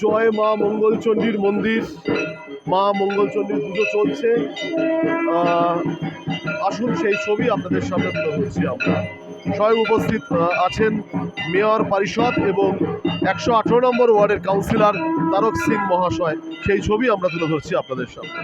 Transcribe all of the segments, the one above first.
জয় মা মঙ্গলচণ্ডীর মন্দির, মা মঙ্গলচণ্ডীর পুজো চলছে। আসুন সেই ছবি আপনাদের সামনে তুলে ধরছি আমরা। সবাই উপস্থিত আছেন মেয়র পরিষদ এবং 118 নম্বর ওয়ার্ডের কাউন্সিলর তারক সিং মহাশয়। সেই ছবি আমরা তুলে ধরছি আপনাদের সামনে।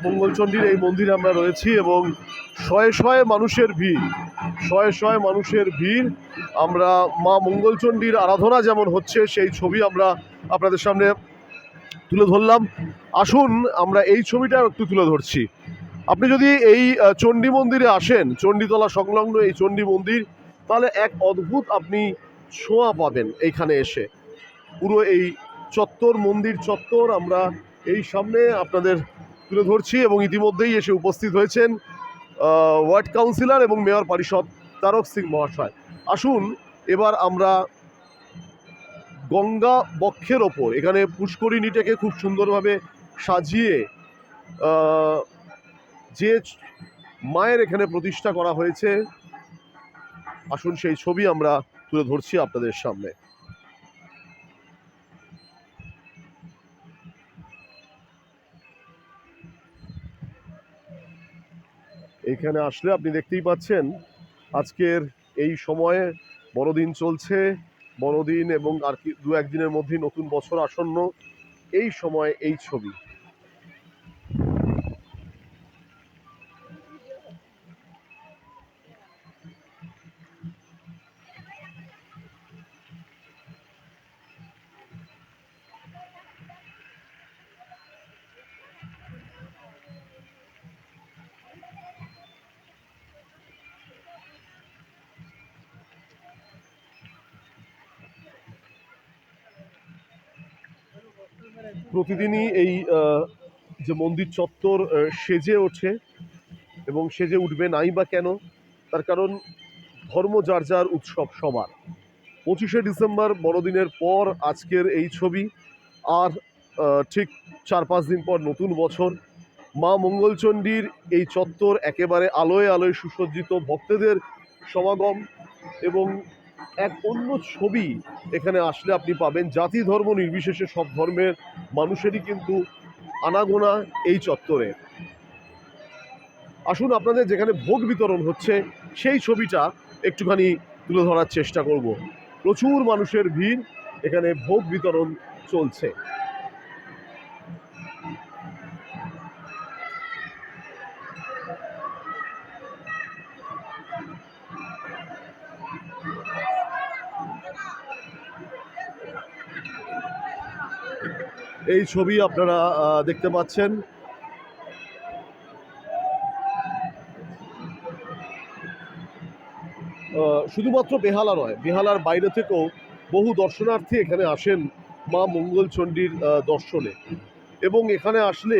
মঙ্গলচণ্ডীর এই মন্দিরে আমরা রয়েছি এবং শয়ে শয়ে মানুষের ভিড়, শয়ে শয়ে মানুষের ভিড়। আমরা মা মঙ্গলচণ্ডীর আরাধনা যেমন হচ্ছে সেই ছবি আমরা আপনাদের সামনে তুলে ধরলাম। আসুন আমরা এই ছবিটা একটু তুলে ধরছি। আপনি যদি এই চণ্ডী মন্দিরে আসেন, চণ্ডীতলা সংলগ্ন এই চণ্ডী মন্দির, তাহলে এক অদ্ভুত আপনি ছোঁয়া পাবেন এইখানে এসে। পুরো এই চত্বর, মন্দির চত্বর আমরা এই সামনে আপনাদের তুলে ধরছি এবং ইতিমধ্যেই এসে উপস্থিত হয়েছেন ওয়ার্ড কাউন্সিলর এবং মেয়র পরিষদ তারক সিং মহাশয়। আসুন এবার আমরা গঙ্গা বক্ষের ওপর এখানে পুষ্করিণীটাকে খুব সুন্দরভাবে সাজিয়ে যে মায়ের এখানে প্রতিষ্ঠা করা হয়েছে, আসুন সেই ছবি আমরা তুলে ধরছি আপনাদের সামনে। এইখানে আসলে আপনি দেখতেই পাচ্ছেন আজকের এই সময়ে বড়দিন চলছে, বড়দিন এবং আর কি দু একদিনের মধ্যেই নতুন বছর আসন্ন। এই সময় এই ছবি। প্রতিদিনই এই যে মন্দির চত্বর সেজে ওঠে এবং সেজে উঠবে নাই বা কেন, তার কারণ ধর্ম যার যার, উৎসব সবার। 25শে ডিসেম্বর বড়দিনের পর আজকের এই ছবি, আর ঠিক 4-5 দিন পর নতুন বছর। মা মঙ্গলচণ্ডীর এই চত্বর একেবারে আলোয় আলোয় সুসজ্জিত, ভক্তদের সমাগম এবং এক অন্য ছবি এখানে আসলে আপনি পাবেন। জাতি ধর্ম নির্বিশেষে সব ধর্মের মানুষেরই কিন্তু আনাগোনা এই চত্বরে। আসুন আপনাদের যেখানে ভোগ বিতরণ হচ্ছে সেই ছবিটা একটুখানি তুলে ধরার চেষ্টা করব। প্রচুর মানুষের ভিড়, এখানে ভোগ বিতরণ চলছে। এই ছবি আপনারা দেখতে পাচ্ছেন। শুধুমাত্র বেহালা নয়, বেহালার বাইরে থেকেও বহু দর্শনার্থী এখানে আসেন মা মঙ্গলচণ্ডীর দর্শনে। এবং এখানে আসলে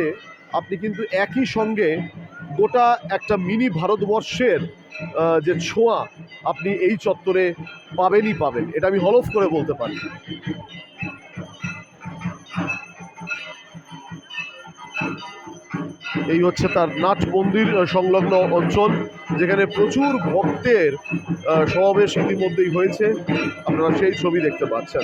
আপনি কিন্তু একই সঙ্গে গোটা একটা মিনি ভারতবর্ষের যে ছোঁয়া আপনি এই চত্বরে পাবেনই পাবেন, এটা আমি হলফ করে বলতে পারি। এই হচ্ছে তার নাট মন্দির সংলগ্ন অঞ্চল, যেখানে প্রচুর ভক্তের সমাবেশ ইতিমধ্যেই হয়েছে। আপনারা সেই ছবি দেখতে পাচ্ছেন।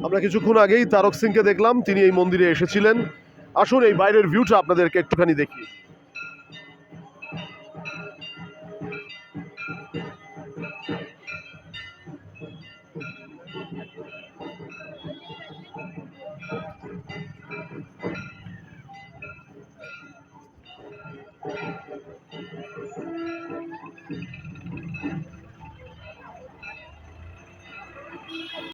আমরা কিছুক্ষণ আগেই তারক সিংকে দেখলাম, তিনি এই মন্দিরে এসেছিলেন। আসুন এই বাইরের ভিউটা আপনাদেরকে একটুখানি দেখি।